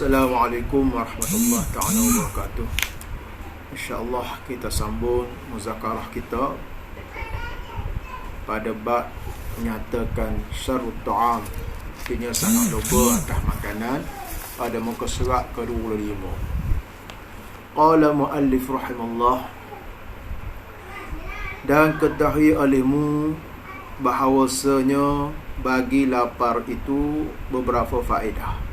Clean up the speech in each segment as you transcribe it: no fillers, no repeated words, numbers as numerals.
Assalamualaikum warahmatullahi taala wabarakatuh. InsyaAllah kita sambung muzakarah kita pada bab menyatakan syarut ta'am, artinya sangat lupa atas makanan, pada muka surat ke-25. Qala muallif rahimallah, dan ketahui olehmu bahawasanya bagi lapar itu beberapa faedah.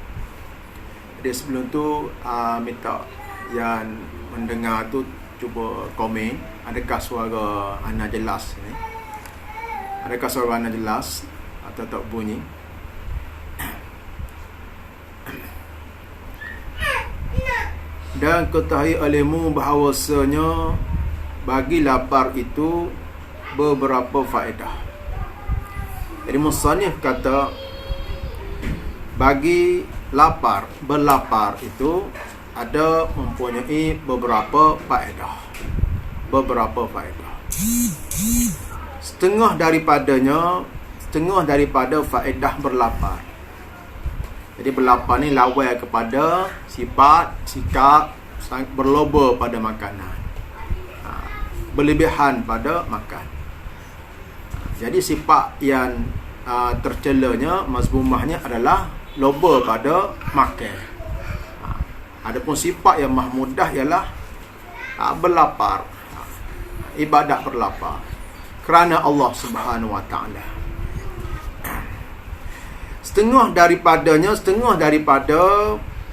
Jadi sebelum tu minta yang mendengar tu cuba komen, adakah suara Ana jelas ni? Adakah suara Ana jelas atau tak bunyi? Dan ketahui olehmu bahawasanya bagi lapar itu beberapa faedah. Jadi musannif kata bagi lapar, berlapar itu ada mempunyai beberapa faedah. Setengah daripada faedah berlapar. Jadi berlapar ni lawan kepada sifat, sikap berloba pada makanan, berlebihan pada makan. Jadi sifat yang tercelanya, mazmumahnya adalah loba pada makan. Adapun sifat yang mahmudah ialah berlapar, ibadat berlapar kerana Allah Subhanahu Wa Taala. Setengah daripada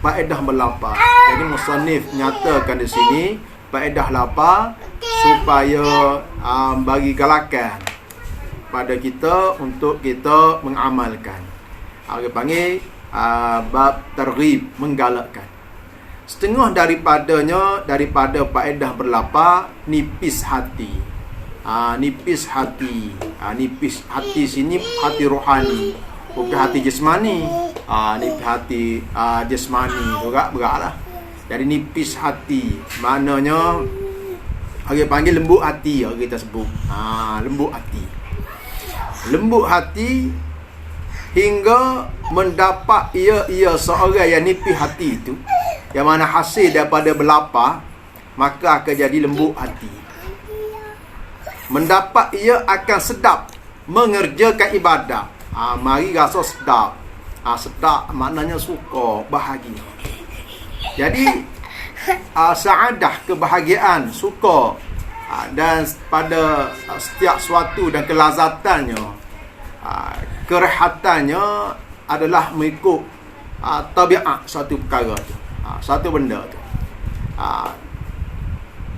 faedah berlapar. Jadi musannif nyatakan di sini faedah lapar supaya bagi galakan pada kita untuk kita mengamalkan. Kita panggil bab targhib, menggalakkan. Setengah daripada faedah berlapar nipis hati. Nipis hati sini hati rohani, bukan hati jasmani. Nipis hati jasmani juga beratlah. Jadi nipis hati maknanya kita panggil lembut hati, kita sebut. Lembut hati hingga mendapat ia seorang yang nipis hati itu, yang mana hasil daripada berlapar, maka akan jadi lembut hati. Mendapat ia akan sedap mengerjakan ibadat. Mari rasa sedap. Sedap maknanya suka, bahagia. Jadi saadah, kebahagiaan, suka, dan pada setiap suatu dan kelazatannya, kerehatannya adalah mengikut tabiat suatu perkara tu, satu benda tu,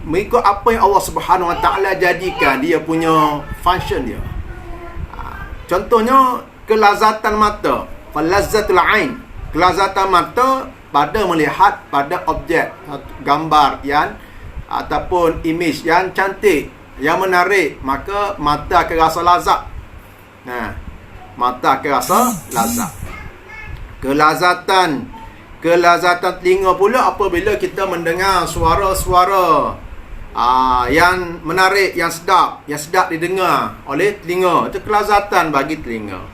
mengikut apa yang Allah Subhanahu Wa Taala jadikan dia punya function dia. Contohnya kelazatan mata, falazzatul ain, kelazatan mata pada melihat pada objek, gambar yang ataupun image yang cantik, yang menarik, maka mata akan rasa lazat. Mata akan rasa lazat. Kelazatan telinga pula apabila kita mendengar suara-suara yang menarik, yang sedap didengar oleh telinga. Itu kelazatan bagi telinga.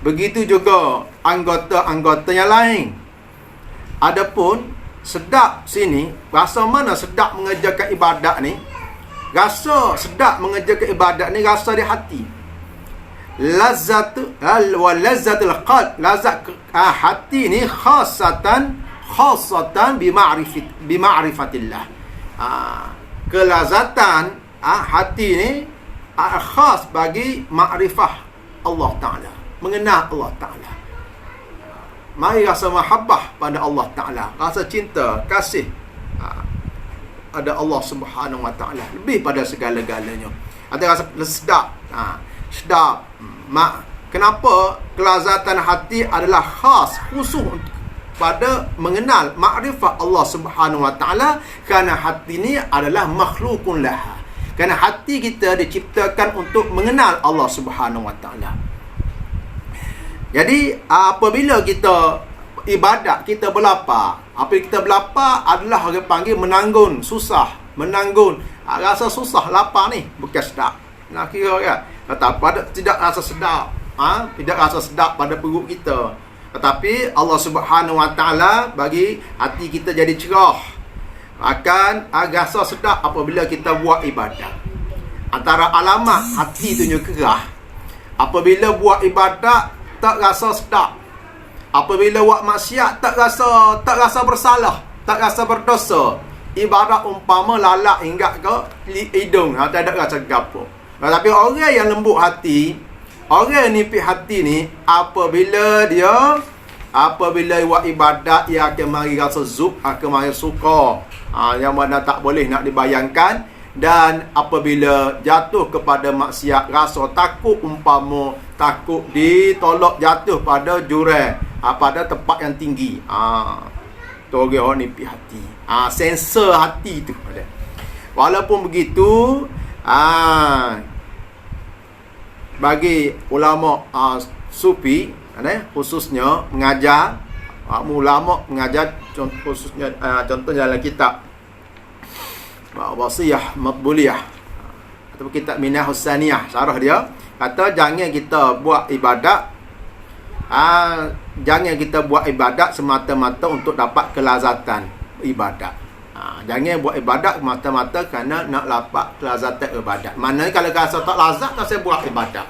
Begitu juga anggota-anggota yang lain. Adapun sedap sini, rasa mana sedap mengerjakan ibadat ni? Rasa sedap mengerjakan ibadat ni rasa di hati. Lazzatul qalb, lazat hati ni khasatan bi ma'rifatillah. Kelazatan hati ni khas bagi makrifah Allah Taala, mengenal Allah Taala. Mari rasa mahabbah pada Allah Ta'ala, rasa cinta, kasih ada Allah Subhanahu Wa Ta'ala lebih pada segala-galanya. Ada rasa sedap. Sedap. Kenapa kelazatan hati adalah khas, khusus pada mengenal makrifat Allah Subhanahu Wa Ta'ala? Kerana hati ni adalah makhlukun laha. Kerana hati kita diciptakan untuk mengenal Allah Subhanahu Wa Ta'ala. Jadi apabila kita ibadat, kita berlapar, adalah orang panggil menanggun susah, rasa susah, lapar ni bukan sedap. Nak kira kan, kata pada tidak rasa sedap, tidak rasa sedap pada perut kita. Tetapi Allah Subhanahu Wa Taala bagi hati kita jadi cerah, akan rasa sedap apabila kita buat ibadat. Antara alamat hati tu kerah, apabila buat ibadat tak rasa sedap, apabila buat maksiat tak rasa bersalah, tak rasa berdosa. Ibarat umpama lalak hingga ke hidung, tak ada rasa gapo. Tapi orang yang lembut hati, orang yang nipis hati ni, apabila buat ibadat, ia akan mari rasa zuk, akan mari suka, yang mana tak boleh nak dibayangkan. Dan apabila jatuh kepada maksiat, rasa takut, umpama takut ditolak jatuh pada jurang, pada tempat yang tinggi. Tu orang nipis hati. Sensor hati tu ada. Walaupun begitu, bagi ulama sufi, khususnya mengajar, ulama mengajar, khususnya contohnya dalam kitab Wasiyah Matbuliyah ataupun kitab Minah Husaniyah, syarah dia kata jangan kita buat ibadat, jangan kita buat ibadat semata-mata untuk dapat kelazatan ibadat. Jangan buat ibadat semata-mata kerana nak dapat kelazatan ibadat. Maknanya kalau rasa tak lazat, tak saya buat ibadat.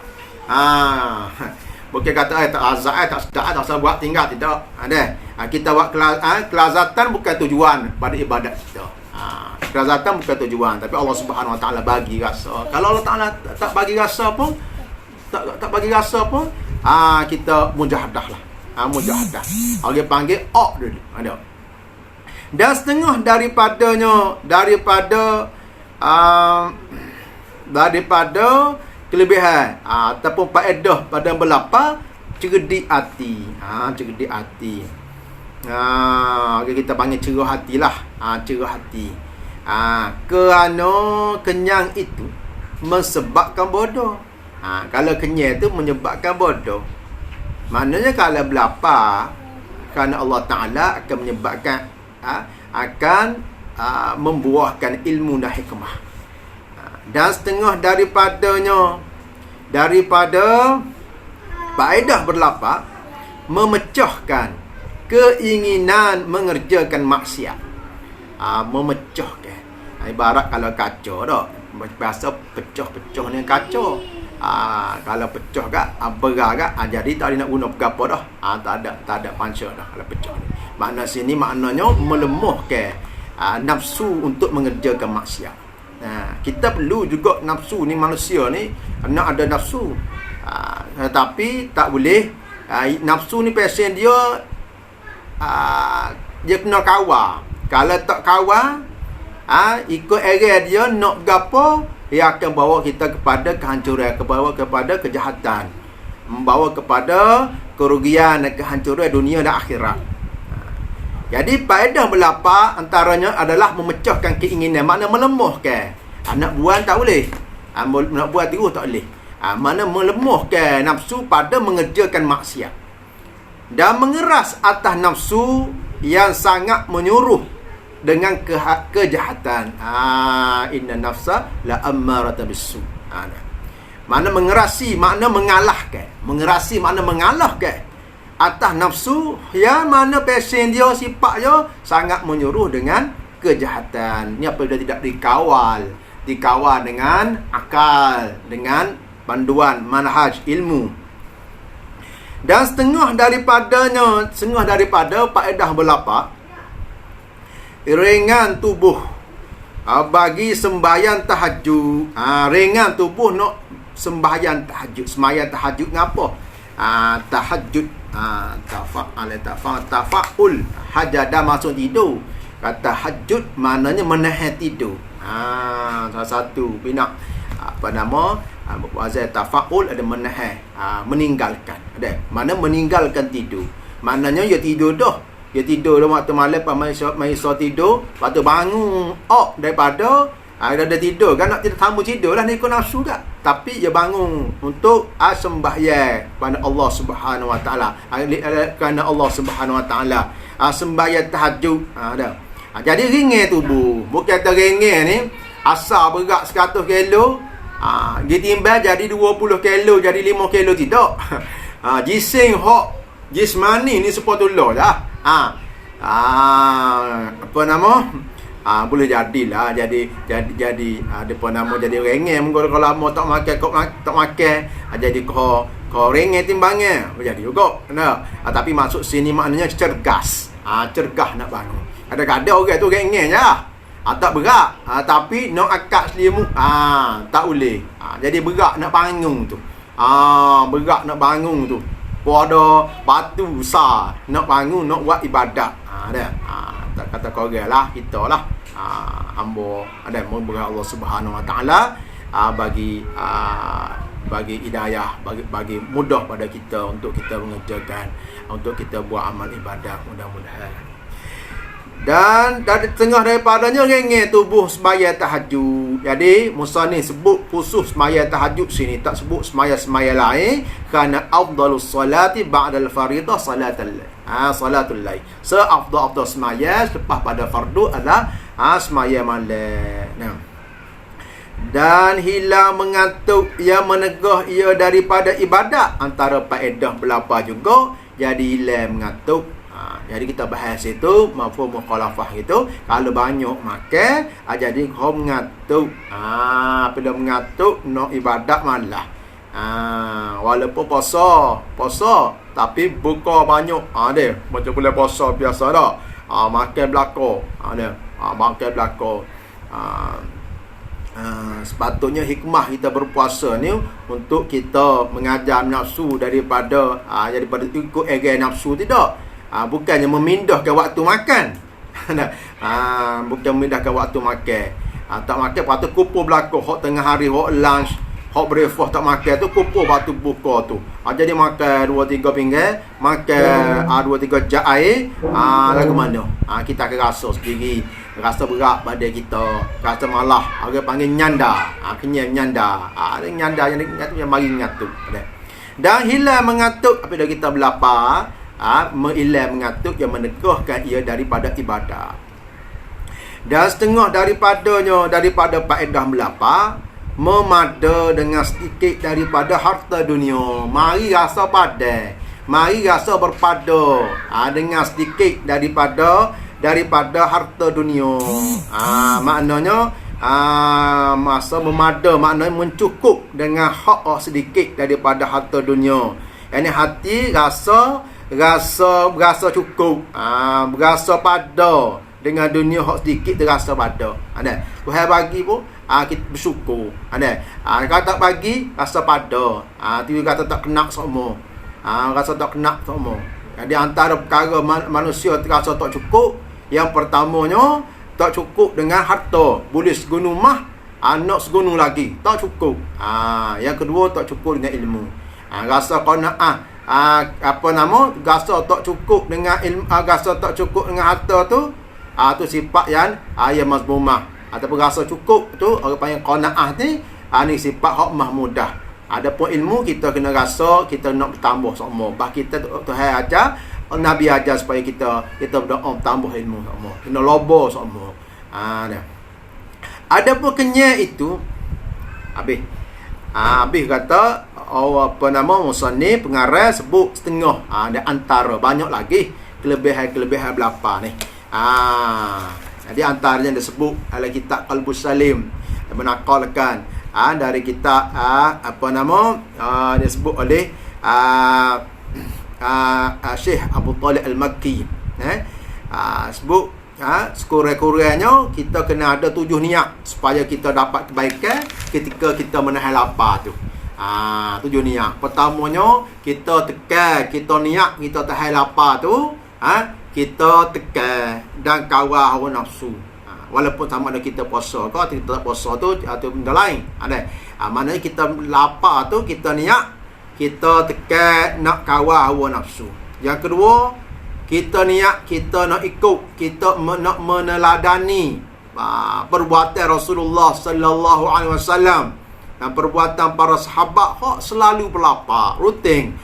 Bukan kata tak lazat, tak sedap, tak saya buat, tinggal, tidak. Kita buat kelazatan bukan tujuan pada ibadat kita. Kelazatan bukan tujuan, tapi Allah Subhanahu Wa Taala bagi rasa. Kalau Allah Taala tak bagi rasa pun, tak bagi rasa pun, kita mujahadah lah. Mujahadah. Orang panggil dulu. Ada. Dan setengah daripada kelebihan ataupun faedah pada belapa, cerdik hati. Cerdik hati. Kita panggil cerah hatilah. Cerah hati. Kerana kenyang itu menyebabkan bodoh. Kalau kenyang itu menyebabkan bodoh, maknanya kalau belapa, kerana Allah Ta'ala akan menyebabkan, akan membuahkan ilmu dan hikmah. Dan setengah daripada faedah berlapa, memecahkan keinginan mengerjakan maksiat. Memecahkan. Ibarat kalau kaca dah, biasa pecah-pecah ni kaca. Kalau pecah kat, berat kat, jadi tak ada nak guna apa dah. Tak ada panca dah kalau pecah ni. Makna sini maknanya melemahkan nafsu untuk mengerjakan maksiat. Kita perlu juga nafsu ni, manusia ni nak ada nafsu. Tapi tak boleh. Nafsu ni pasien dia kena kawal. Kalau tak kawal, ikut area dia nak gapo, ia akan bawa kita kepada kehancuran, bawa kepada kejahatan, membawa kepada kerugian dan kehancuran dunia dan akhirat. Jadi faedah belapa antaranya adalah memecahkan keinginan, makna melemahkan. Nak buat tak boleh, nak buat terus tak boleh. Mana melemahkan nafsu pada mengerjakan maksiat dan mengeras atas nafsu yang sangat menyuruh dengan kejahatan. Inna nafsa la ammaratan bisu. Mana mengerasi, makna mengalahkan. Mengerasi makna mengalahkan atas nafsu yang mana pasien dia, sifat dia sangat menyuruh dengan kejahatan. Ni apabila tidak dikawal dengan akal, dengan panduan manhaj ilmu. Dan setengah daripada faedah berlapa, ringan tubuh bagi sembahyang tahajud. Ringan tubuh nak sembahyang tahajud. Sembahyang tahajud ngapa? Tahajud, tafa'ul hajada, masuk tidur. Kata tahajud maknanya menahan tidur. Salah satu bina wazan tafa'ul ada menahan, meninggalkan. Ada mana meninggalkan tidur. Maknanya dia tidur dah. Dia tidur dalam waktu malam, mai tidur, lepas tu bangun daripada ada tidur kan, nak tambah tidur lah, ni ikut nafsu tak. Tapi dia bangun untuk sembahyang kepada Allah Subhanahu Wa Taala, kerana Allah Subhanahu Wa Taala, sembahyang tahajud. Jadi ringan tubuh. Bukan kata ringan ni asal berat 100 kilo, ditimbang jadi 20 kilo, jadi 5 kilo, tidak. Jising hok Jismani ni supaya tolong lah. Apa nama? Boleh jadilah jadi apa nama jadi rengeh mengko kalau lama tak makan jadi kau rengeh timbangnya jadi juga kena. Tapi maksud sini maknanya cergas. Cergah nak bangun. Kadang-kadang orang tu rengeh je. Tak berat. Tapi nak akak selimut tak boleh. Jadi berat nak bangun tu. Berat nak bangun tu. Pada batu besar nak bangun nak buat ibadat. Tak kata korang lah, kita lah. Hamba ada memberi Allah Subhanahu Wa Taala bagi hidayah, bagi mudah pada kita untuk kita mengerjakan, untuk kita buat amal ibadat mudah-mudahan. Dan dari tengah daripadanya rengeh tubuh sembahyang tahajud. Jadi musannif sebut khusus sembahyang tahajud sini, tak sebut sembahyang lain, kerana afdalus solati ba'dal faridah salatul lail. Seafdal sembahyang selepas pada fardu adalah sembahyang malam. Dan hilang mengantuk yang menegah ia daripada ibadat, antara faedah belapa juga jadi hilang mengantuk. Jadi kita bahas itu mafhum mukhalafah itu, kalau banyak makan jadi kau mengantuk. Bila mengantuk nak ibadat malah. Walaupun puasa tapi buka banyak dia macam boleh puasa biasa dah. Makan belakang makan belakang. Sepatutnya hikmah kita berpuasa ni untuk kita mengajar nafsu daripada ikut egai nafsu, tidak. Bukannya memindahkan waktu makan. Bukan memindahkan waktu makan. Tak makan patut kumpul belakang hok tengah hari, hok lunch, hok breakfast tak makan tu kumpul waktu buka tu. Jadi makan 2-3 pinggan, makan 2-3 jak air, lagu mana? Kita akan rasa sendiri, rasa berat pada kita, rasa malah, orang panggil nyanda. Kenyang nyanda. Nyanda yang mari ngantuk. Dan hilang mengantuk apabila kita berlapar. Hilang mengantuk yang menegahkan ia daripada ibadat. Dan setengah daripada faedah melapar, memada dengan sedikit daripada harta dunia. Mari rasa padan, mari rasa berpada dengan sedikit daripada harta dunia. Maknanya masa memada maknanya mencukup dengan hak sedikit daripada harta dunia. Yang hati berasa cukup, berasa pada dengan dunia hak sedikit, terasa pada. Tuhan bagi pun kita bersyukur. Kalau tak bagi rasa pada, tiba kata tak kena semua. Rasa tak kena semua. Jadi antara perkara manusia terasa tak cukup, yang pertamanya tak cukup dengan harta. Boleh segunung mah, nak segunung lagi, tak cukup. Yang kedua tak cukup dengan ilmu. Rasa qanaah, rasa tak cukup dengan ilmu, rasa tak cukup dengan harta tu, tu sifat yang mazmumah. Ataupun rasa cukup tu orang panggil qanaah ni, ni sifat hak mahmudah. Adapun ilmu kita kena rasa kita nak bertambah semua. Bah kita Tuhan ajar, Nabi ajar supaya kita berdoa tambah ilmu semua. Kena lobo semua. Adapun kenyang itu habis kata musannif pengarang sebut setengah. Ada antara banyak lagi kelebihan belapa ni. Jadi antaranya disebut dalam kitab Qalbus Salim, menakalkan dari kitab disebut oleh Syekh Abu Talib Al-Makki. Sebut sekurang-kurangnya kita kena ada 7 niat supaya kita dapat kebaikan ketika kita menahan lapar tu. 7 niat. Pertamanya kita tekan, kita niat kita tahan lapar tu, kita tekan dan kawal hawa nafsu. Walaupun sama ada kita puasa ke kita tak puasa tu atau benda lain. Maknanya kita lapar tu kita niat kita tekan nak kawal hawa nafsu. Yang kedua, kita niat kita nak ikut, kita nak meneladani perbuatan Rasulullah sallallahu alaihi wasallam dan perbuatan para sahabat hak selalu berlapar, rutin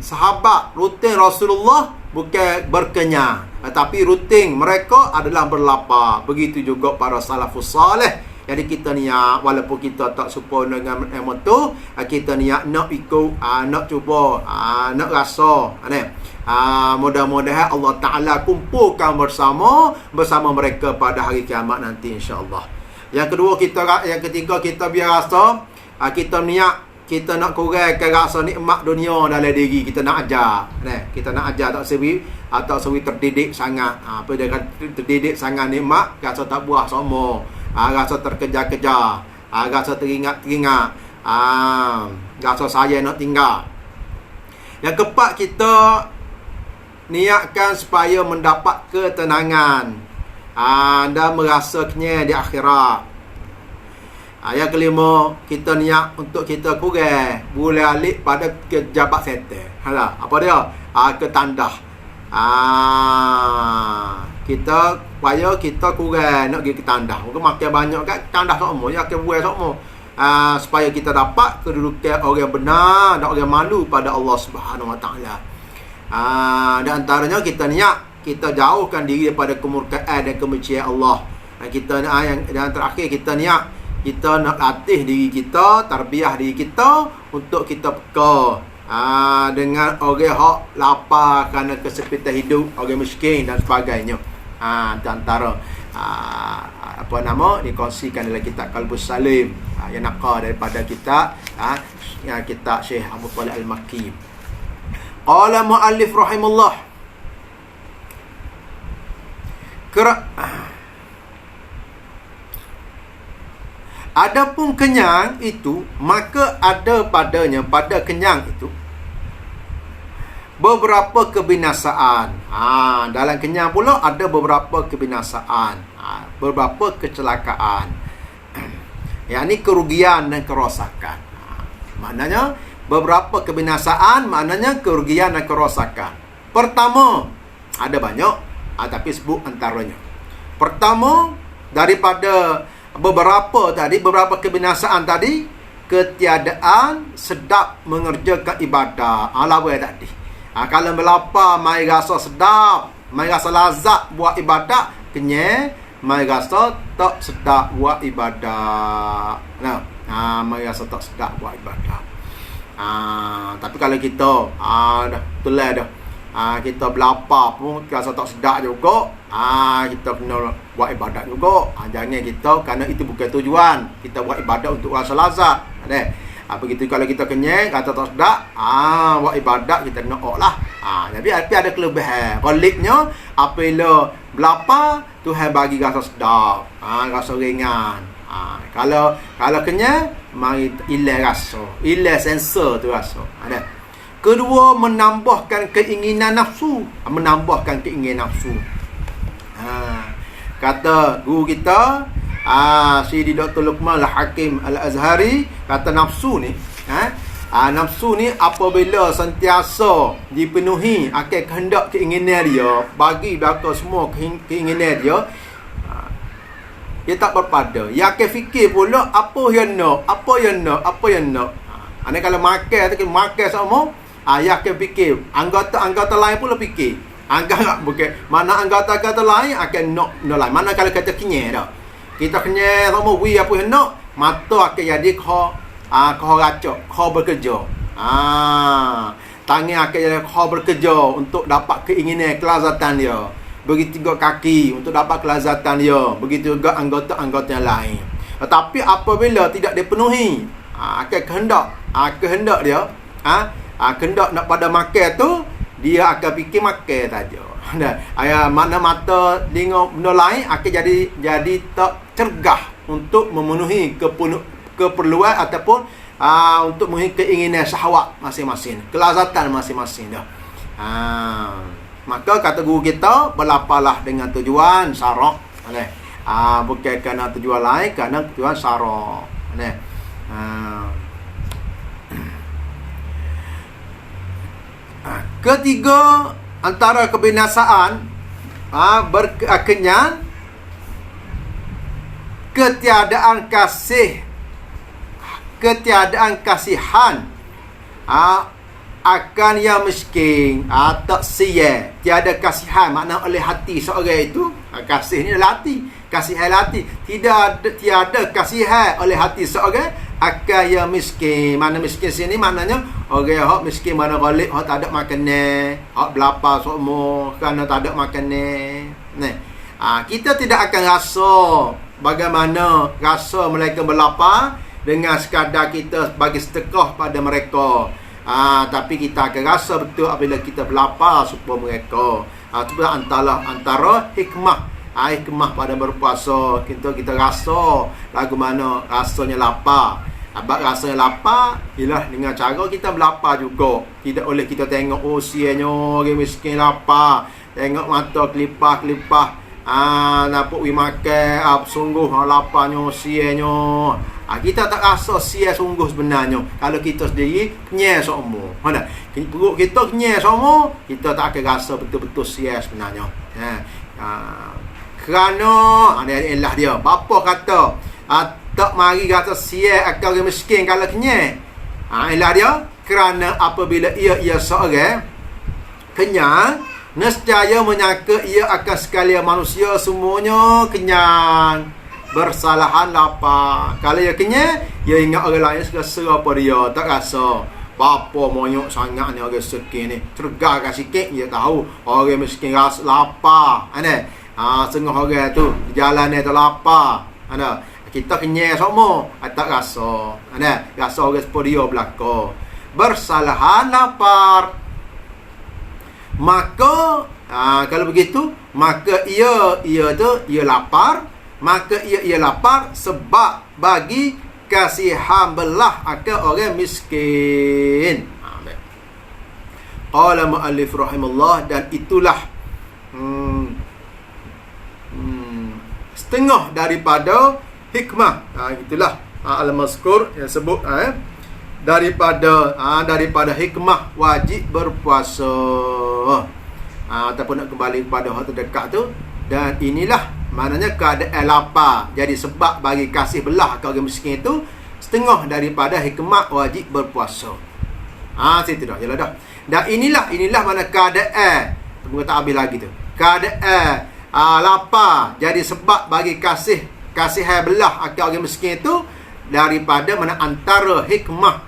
sahabat, rutin Rasulullah bukan berkenyang, tetapi rutin mereka adalah berlapar. Begitu juga para salafus salih Jadi kita niat walaupun kita tak sempurna dengan ilmu tu, kita niat nak ikut, nak cuba, nak rasa, mudah-mudahan Allah Taala kumpulkan bersama mereka pada hari kiamat nanti, insya-Allah. Yang ketiga kita biar rasa, kita niat kita nak kurangkan rasa nikmat dunia dalam diri kita, nak ajar, kita nak ajar tak sewi terdidik sangat. Apa dia kata terdidik sangat nikmat, rasa tak buah sama, rasa terkejar-kejar, rasa teringat-teringat, rasa saya nak tinggal. Yang keempat, kita niatkan supaya mendapat ketenangan dan merasa kenyang di akhirat. Yang kelima, kita niat untuk kita kurang boleh alik pada jabat setan. Apa dia? Ketandah. Kita supaya kita kurang nak pergi ke tandah. Mungkin makan banyak kat tandah sama, ya ke buai sama. Supaya kita dapat kedudukan orang benar dan orang malu pada Allah Subhanahu Wa Taala. Dan antaranya kita niat kita jauhkan diri daripada kemurkaan dan kebencian Allah. Kita yang terakhir kita niat kita nak latih diri kita, tarbiyah diri kita untuk kita peka dengan orang hak lapar kerana kesempitan hidup, orang miskin dan sebagainya. Antara dikongsikan dalam kitab Qalbus Salim yang nakal daripada kitab Syekh Abu Talib Al-Makki. Qala muallif rahimahullah, adapun kenyang itu, maka ada padanya, pada kenyang itu, beberapa kebinasaan. Dalam kenyang pula ada beberapa kebinasaan, beberapa kecelakaan. Yang ni kerugian dan kerosakan. Maknanya beberapa kebinasaan, maknanya kerugian dan kerosakan. Pertama, ada banyak, tapi sebut antaranya. Pertama, daripada beberapa kebinasaan tadi, ketiadaan sedap mengerjakan ibadah. Lawa tadi. Kalau melapar, mai rasa sedap, mai rasa lazat buat ibadah, kenyang, mai rasa tak sedap buat ibadah. Mai rasa tak sedap buat ibadah. Tapi kalau kita dah telah dah, kita berlapar pun rasa tak sedap juga, kita kena buat ibadat juga. Jangan kita, kerana itu bukan tujuan kita buat ibadat untuk rasa lazat. Begitu kalau kita kenyang, kata tak sedap, buat ibadat kita kena lah. Tapi ada kelebihan. Koliknya, apabila berlapar, Tuhan bagi rasa sedap, rasa ringan. Kalau kenyang, mari hilang rasa, hilang sensor tu rasa. Kedua, menambahkan keinginan nafsu. Kata guru kita, Syedi Dr. Luqman Al-Hakim Al-Azhari, kata nafsu ni, nafsu ni apabila sentiasa dipenuhi akan kehendak keinginan dia, bagi belakang semua keinginan dia, dia tak berpada. Dia akan fikir pula apa yang nak. Kalau makan tu, makan sama, dia akan fikir. Anggota lain pula fikir. Mana anggota lain akan nak lain. Mana kalau kata kenyang dah, kita kenyang sama, apa yang nak, mata akan jadi kau racok, kau bekerja. Tangan akan jadi kau bekerja untuk dapat keinginan, kelazatan dia. Begitu juga kaki untuk dapat kelazatan dia. Begitu juga anggota-anggota yang lain. Tetapi apabila tidak dipenuhi akan kehendak dia, kehendak nak pada makan tu, dia akan fikir makan saja. Mana mata tengok benda lain akan jadi tak cergah untuk memenuhi keperluan ataupun untuk memenuhi keinginan syahwat masing-masing, kelazatan masing-masing dah. Maka kata guru kita, berlaparlah dengan tujuan syarak. Bukan kerana tujuan lain, kerana tujuan syarak. Ketiga, antara kebinasaan berkenyang, ketiadaan kasihan akan yang miskin, tak sia. Tiada kasihan, makna oleh hati seorang itu. Kasih ni adalah hati. Kasihan hati. Tiada kasihan oleh hati seorang akan yang miskin. Mana miskin sini maknanya orang hak miskin mana galik, hak tak ada makanan, hak berlapar semua kerana tak ada makanan. Kita tidak akan rasa bagaimana rasa mereka berlapar dengan sekadar kita bagi sedekah pada mereka. Tapi kita akan rasa betul apabila kita berlapar supaya mereka. Itu antara hikmah. Hikmah pada berpuasa. Kita rasa lagu mana rasanya lapar. Abang rasanya lapar ialah dengan cara kita berlapar juga. Tidak boleh kita tengok usianya orang miskin lapar. Tengok mata kelipah-kelipah. Nampak we makan sungguh laparnya usianya. Kita tak rasa sia sungguh sebenarnya. Kalau kita sendiri kenyang semua. Perut kita kenyang semua, kita tak akan rasa betul-betul sia sebenarnya. Kerana ialah dia. Bapa kata tak mari kata sia akan orang miskin kalau kenyang. Ialah dia. Kerana apabila ia seorang kenyang, nescaya menyangka ia akan sekalian manusia semuanya kenyang, bersalahan lapar. Kalau ia kenyang, ia ingat orang lain serasa apa dia, tak rasa bapa monyok sangat ni orang miskin ni. Cergahkan sikit dia tahu orang miskin rasa lapar. Setengah orang tu di jalan ni tu lapar. Kita kenyang semua, tak rasa. Rasa orang seperti dia belaka. Bersalahan lapar. Maka kalau begitu, maka ia lapar. Maka ia lapar sebab bagi kasihan belah akan orang miskin. Qala muallif rahimahullah, dan itulah setengah daripada hikmah. Itulah al-mazkur yang sebut daripada hikmah wajib berpuasa. Ataupun nak kembali kepada hal terdekat tu, dan inilah maknanya keadaan lapar jadi sebab bagi kasih belah ke orang miskin itu setengah daripada hikmah wajib berpuasa. Situ dah, jelas dah. Dan inilah mana keadaan, tunggu tak habis lagi tu. Keadaan lapar jadi sebab bagi kasihan belah ke orang miskin itu daripada mana antara hikmah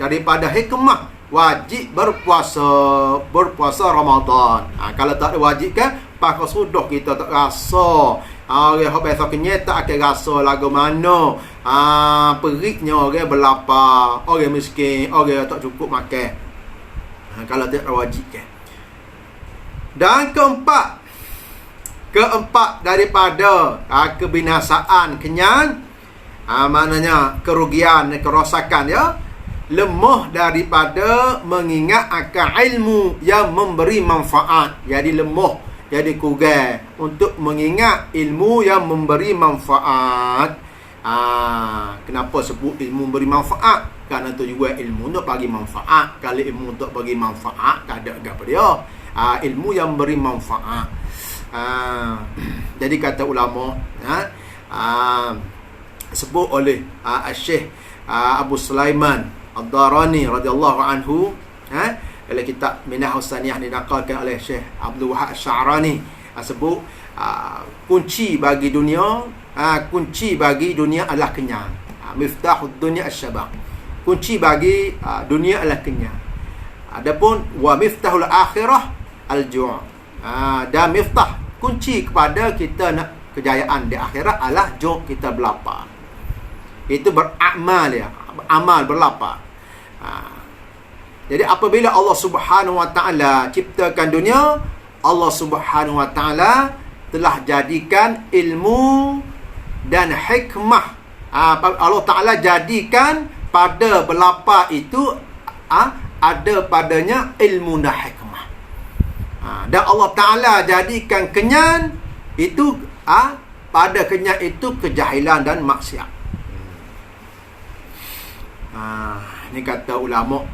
daripada hikmah wajib berpuasa Ramadan. Kalau tak ada wajib kan, pakai sudah kita tak rasa. Orang yang biasa kenyang tak akan rasa lagu mana periknya orang berlapar, orang miskin, orang tak cukup makan. Kalau tak ada wajib kan. Dan keempat daripada kebinasaan kenyang, maknanya kerugian, kerosakan ya, lemah daripada mengingat akan ilmu yang memberi manfaat. Jadi lemah, jadi kurang untuk mengingat ilmu yang memberi manfaat. Kenapa sebut ilmu memberi manfaat? Kerana tu juga ilmu untuk bagi manfaat. Kalau ilmu untuk bagi manfaat, tak ada apa dia. Ilmu yang memberi manfaat. Jadi kata ulama, sebut oleh Syekh Abu Sulaiman Ad-Darani radhiyallahu anhu, dalam kitab Minah Husaniyah dinaqalkan oleh Syekh Abdul Wahab Sya'rani, sebut kunci bagi dunia adalah kenyang. Miftahud dunya asy-syaba'. Kunci bagi dunia adalah kenyang. Adapun wa miftahul akhirah al-ju'. Dan miftah, kunci kepada kita nak kejayaan di akhirat adalah ju' kita berlapar. Itu beramal ya, amal berlapar. Jadi apabila Allah Subhanahu wa taala ciptakan dunia, Allah Subhanahu wa taala telah jadikan ilmu dan hikmah. Allah taala jadikan pada berlapar itu ada padanya ilmu dan hikmah. Dan Allah taala jadikan kenyang itu pada kenyang itu kejahilan dan maksiat. Ni kata ulama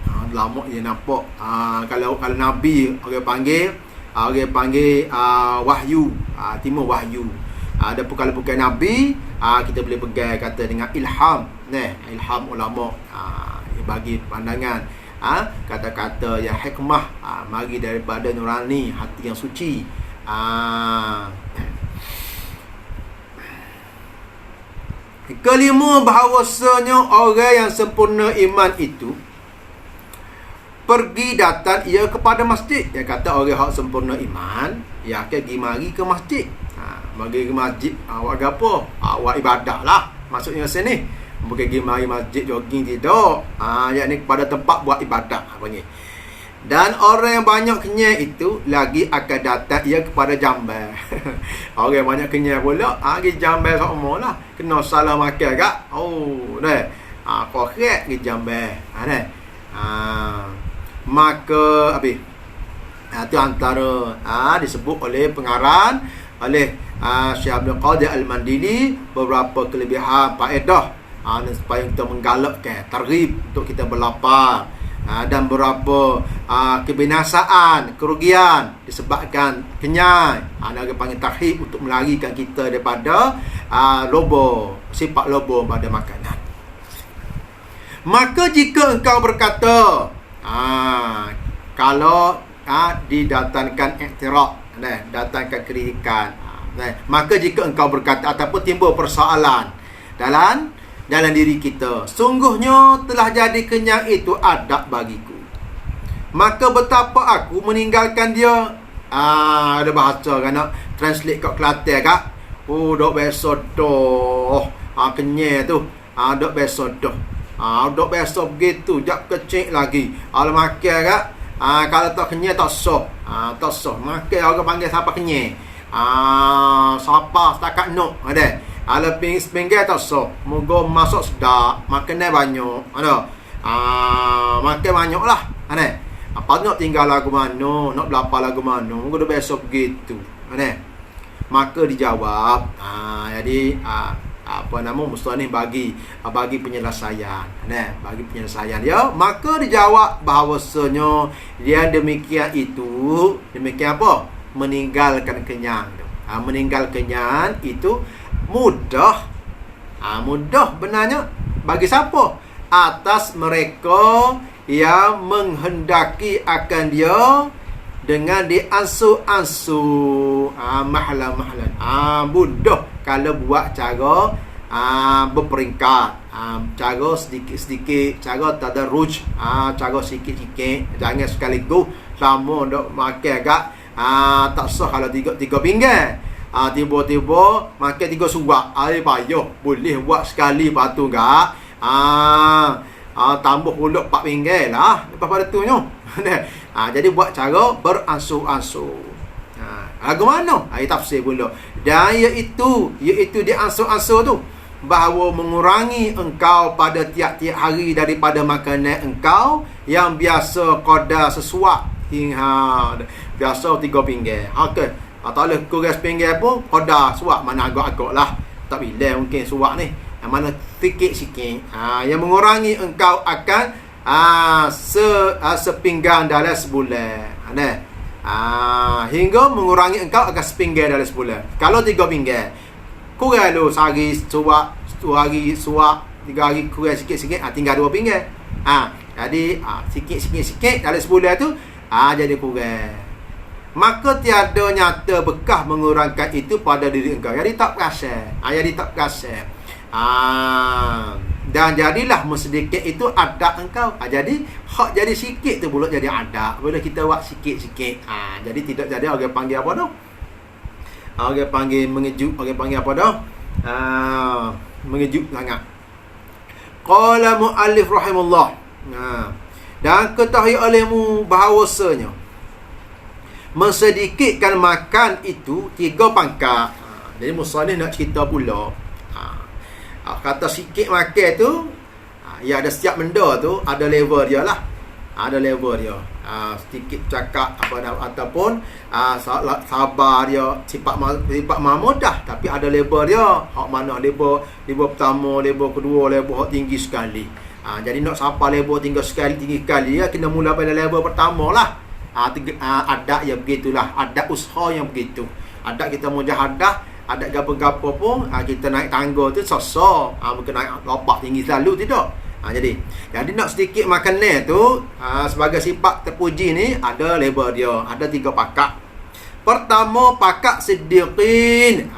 dia nampak kalau Nabi orang panggil wahyu, timur wahyu. Adapun kalau bukan Nabi, kita boleh pegang kata dengan ilham. Ilham ulama bagi pandangan kata-kata yang hikmah, mari daripada nurani hati yang suci. Kelima, bahawasanya orang yang sempurna iman itu pergi datang ia kepada masjid. Dia kata orang yang sempurna iman, ia akan pergi mari ke masjid. Mari ke masjid, awak apa? Awak ibadah lah. Maksudnya sini. Bukan pergi mari masjid jogging tidak. Yakni kepada tempat buat ibadah. Apa ni? Dan orang yang banyak kenyang itu lagi akan datang ia kepada jamban. Orang yang banyak kenyang pula, pergi jamban sama lah. Kena salah makan kak. Oh, dah. Korek pergi jamban. Maka habis. Itu antara disebut oleh pengarang oleh Syekh Abdul Qadir Al-Mandili beberapa kelebihan faedah supaya kita menggalakkan targhib untuk kita berlapar. Dan beberapa kebinasaan, kerugian disebabkan kenyang. Dia panggil tarhib untuk melarikan kita daripada lobo, sifat lobo pada makanan. Maka jika engkau berkata, kalau didatangkan iktiraf, datangkan kritikan, maka jika engkau berkata ataupun timbul persoalan dalam diri kita, sungguhnya telah jadi kenyang itu adab bagiku, maka betapa aku meninggalkan dia. Ada bahasa kan nak translate kat Kelantan kak. Dok biasa doh. Kenyang tu. Dok biasa doh. Dok biasa begitu, jap kecil lagi. Kalau makan kak, kalau tak kenyang tak sah. Tak sah. Makan orang panggil siapa kenyang. Siapa setakat nok ada. Ala pinggir tak so. Moga masuk sedap, makannya banyak. Ada. Makan banyak lah. Ada. Apa nak tinggal lagu mana, nak berapa lagu mana. Moga dah biasa begitu. Ada. Maka dijawab, jadi apa nama musannif bagi penyelesaian. Ada. Bagi penyelesaian dia, maka dijawab bahawasanya dia demikian apa? Meninggalkan kenyang. Meninggal kenyang itu mudah. Mudah benarnya bagi siapa? Atas mereka yang menghendaki akan dia dengan diansu-ansu, mahlan-mahlan. Mudah kalau buat cara berperingkat, cara sedikit-sedikit, cara tadarruj, cara sikit-sikit, jangan sekaligus sama dok makan agak tak sah kalau tiga pinggan. Tiba-tiba makan 3 suap. Payah. Boleh buat sekali lepas tu gak. Tambah pula 4 pinggan lah. Lepas pada tu nyo. Jadi buat cara beransur-ansur. Lagu mana? Tafsir pula. Dan iaitu diansur-ansur tu, bahawa mengurangi engkau pada tiap-tiap hari daripada makanan engkau yang biasa qadar sesuap hingga biasa 3 pinggan. Okey. Tak boleh kurang sepinggir pun qadar suap, mana agak-agak lah. Tak bila mungkin suap ni. Yang mana sikit-sikit. Yang mengurangi engkau akan sepinggan dalam sebulan. Hingga mengurangi engkau akan sepinggan dalam sebulan. Kalau 3 pinggan, kurang lu sehari suap, 2 hari suap, 3 hari kurang sikit-sikit, tinggal 2 pinggan. Jadi sikit-sikit dalam sebulan tu jadi kurang. Maka tiada nyata bekas mengurangkan itu pada diri engkau. Jadi tak perasan. Dan jadilah sedikit itu adab engkau. Jadi hak jadi sikit tu pula jadi adab. Bila kita buat sikit-sikit, jadi tidak jadi orang panggil apa dah? Orang panggil mengejut. Orang panggil apa dah? Mengejut sangat. Qala muallif rahimahullah. Dan ketahui olehmu bahawasanya mensedikitkan makan itu 3 pangkat. Jadi musannif nak cerita pula. Kata sikit makan tu, ya ada setiap benda tu ada level dia lah. Ada level dia. Sedikit cakap ataupun sabar dia, sifat mudah, tapi ada level dia. Hak mana level pertama, level kedua, level hak tinggi sekali. Jadi nak siapa level tinggi sekali ya, kena mula pada level pertama lah. Adat yang begitulah, adat usaha yang begitu. Adat kita mujahadah, adat gapo-gapo pun kita naik tangga tu sosok, bukan naik lopak tinggi selalu, tidak. Jadi nak sedikit makanan tu sebagai sifat terpuji ni ada label dia, ada 3 pakat. Pertama pakat siddiqin.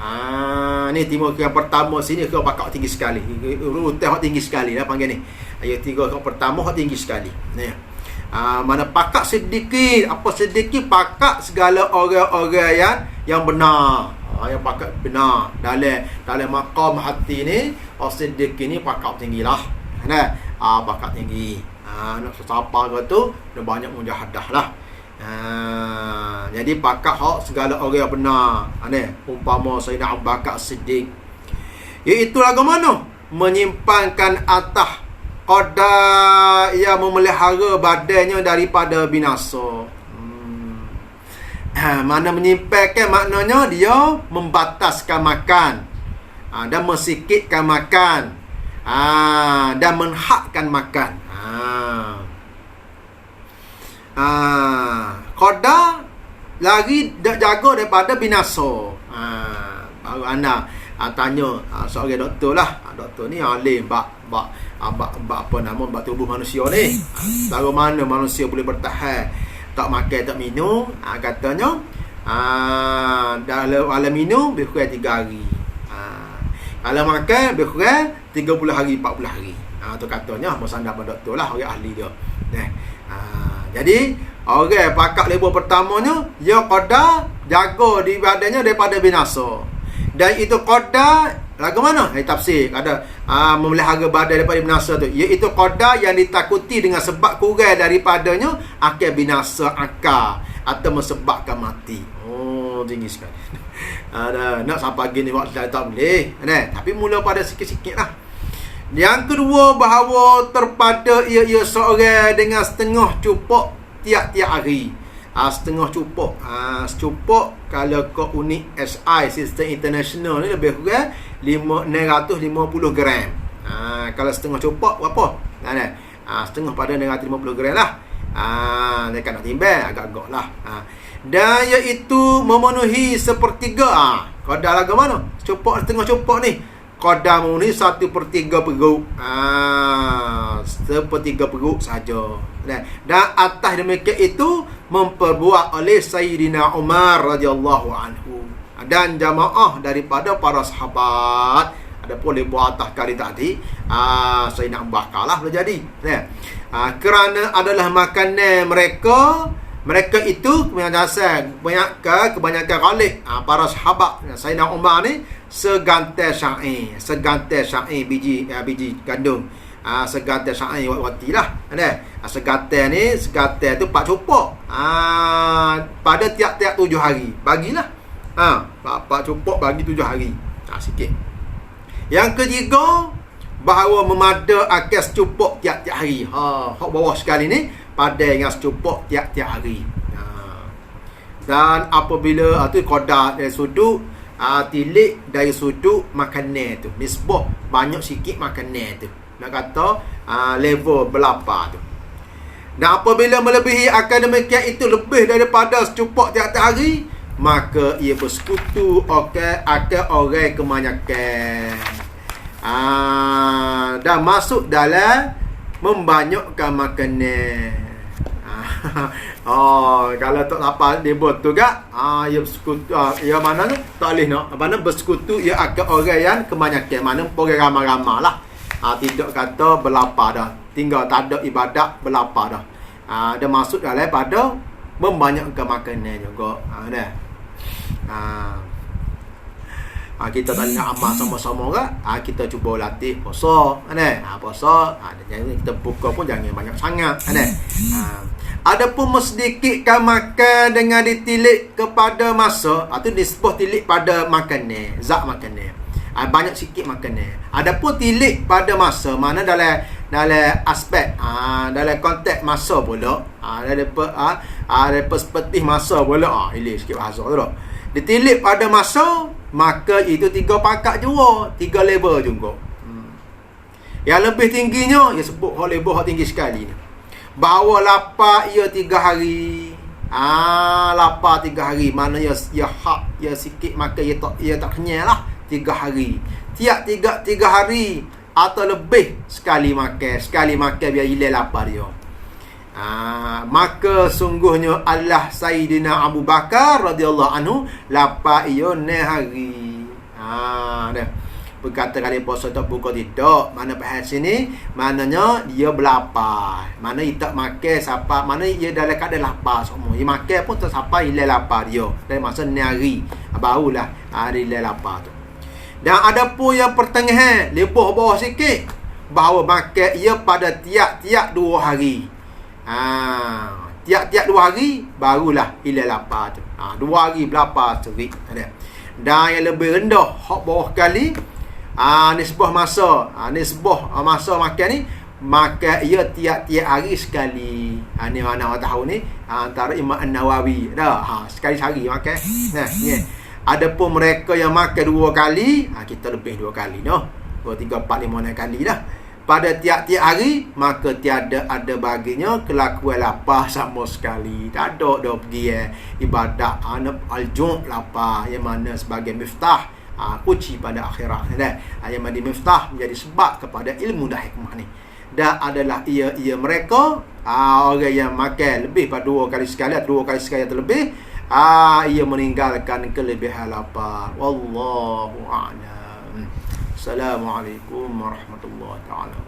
Ni timur kira pertama sini kira pakak tinggi sekali. Urutan hak tinggi sekali lah panggil ni. Ayat 3 kira pertama hak tinggi sekali. Ni. Mana pakak sedikit, apa sedikit pakak segala orang-orang yang benar. Yang pakak benar dalam maqam hati ni, sedikit ni pakak tinggilah. Nah, pakak tinggi. Nak siapa ke tu, dia banyak mujahadah lah. Jadi pakak hak segala orang yang benar. Umpama Sayyidina Abu Bakar Siddiq, iaitu lagu mana? Menyimpankan atas qada yang memelihara badannya daripada binasa. Mana menyimpankan maknanya dia membataskan makan, dan mesikitkan makan, dan menhakkan makan. Qada lagi jaga daripada binasa. Baru anda tanya seorang doktor lah. Doktor ni alim bak apa nama bak tubuh manusia ni. Baru mana manusia boleh bertahan tak makan tak minum. Katanya dalam minum lebih kurang 3 hari. Kalau makan lebih kurang 30 hari 40 hari. Tu katanya bersandar pada doktor lah, orang ahli dia. Jadi orang pakak lebar pertamanya, dia qada jaga di badannya daripada binasa. Dan itu qada lagu mana? Tafsir ada memelihara badan daripada binasa tu, iaitu qada yang ditakuti dengan sebab kurang daripadanya akan binasa akal atau menyebabkan mati. Tinggi sekali. Nak sampai gini waktu tak boleh. Tapi mula pada sikit-sikit lah. Yang kedua, bahawa terpada ia seorang dengan setengah cupok tiap-tiap hari. Setengah cupok. Secupok kalau ke unit SI, Sistem International ni, lebih kurang 650 gram. Kalau setengah cupok berapa? Setengah pada 650 gram lah. Dia nak timbang agak-agak lah. Dan iaitu memenuhi sepertiga. Qada lagu mana? Cupok, setengah cupok ni qada memenuhi 1/3 perut. Sepertiga perut saja. Dan atas demikian itu memperbuat oleh Sayyidina Umar radhiyallahu anhu dan jamaah daripada para sahabat. Ada boleh buat atas kali tadi Sayyidina Abu Bakar lah boleh jadi. Kerana adalah makanan mereka itu kebanyakan kali para sahabat Sayyidina Umar ni segantai syair biji gandum, segantai syair wati lah. Segantai tu 4 cupok pada tiap-tiap 7 hari bagilah. 4 cupok bagi 7 hari, sikit. Yang ketiga, bahawa memada akan secupok tiap-tiap hari. Hak bawah sekali ni pada dengan secupok tiap-tiap hari. Dan apabila tu qada dari sudut tilik dari sudut makanan tu, nisbah banyak sikit makanan tu, nak kata level berapa tu. Dan apabila melebihi akan demikian itu, lebih daripada secupok tiap-tiap hari, maka ia bersekutu akan orang kebanyakan, dan masuk dalam membanyakkan makanan. Kalau tak dapat dia buat tu gak, ia bersekutu, ia mana tu tak boleh nak mana bersekutu, ia akan orang yang kebanyakan, mana orang ramai-ramai lah. Tidak kata berlapar dah, tinggal tak ada ibadat berlapar dah. Dia masuk dalam pada membanyakkan makanan juga. Kita tak nak amal sama-sama ke, kita cuba latih puasa. Puasa, jangan kita buka pun jangan banyak sangat. Adapun sedikitkan makan dengan ditilik kepada masa, itu nisbah tilik pada makanan, zat makanan. Banyak sikit makanan. Adapun tilik pada masa, mana dalam aspek dalam konteks masa pula, dalam perspektif masa pula, hilir sikit bahasa tu dah. Ditilik pada masa, maka itu 3 pangkat juga, 3 level juga. Yang lebih tingginya, ia sebut level hak tinggi sekali ni, bahawa lapar ia 3 hari. Lapar 3 hari, mana ia hak, ia sikit makan, ia tak kenyang lah 3 hari. Tiap 3 hari atau lebih sekali makan biar hilang lapar dia. Maka sungguhnya Allah Sayyidina Abu Bakar radhiyallahu anhu lapar ia 6 hari. Dah. Berkata kali puasa tak buka tidak. Mana faham sini? Maknanya dia berlapar. Mana dia tak makan siapa. Mana dia dalam keadaan lapar semua. Dia makan pun tak sampai hilang lapar dia. Dari masa ni hari. Barulah hari hilang lapar tu. Dan ada pun yang pertengahan. Lebih bawah sikit. Bahawa makan ia pada tiap-tiap 2 hari. Tiap-tiap 2 hari. Barulah hilang lapar tu. 2 hari berlapar serik. Dan yang lebih rendah. Hak bawah kali. Nisbah masa nisbah masa makan ni makan ia tiap-tiap hari sekali. Ni mana awak tahu ni antara Imam An-Nawawi dah sekali sehari makan. Ni adapun mereka yang makan 2 kali, kita lebih 2 kali 2, 3, 4, 5, 6 kali dah. Pada tiap-tiap hari maka tiada ada baginya kelakuan lapar sama sekali. Tak ada dah pergi ibadat al-jum' lapar yang mana sebagai miftah kunci pada akhirat yang mandi miftah menjadi sebab kepada ilmu dan hikmah ni. Dan adalah ia mereka orang yang makan lebih pada 2 kali sekali atau 2 kali sekali atau lebih, ia meninggalkan kelebihan lapar. Wallahu a'lam. Assalamualaikum warahmatullahi taala.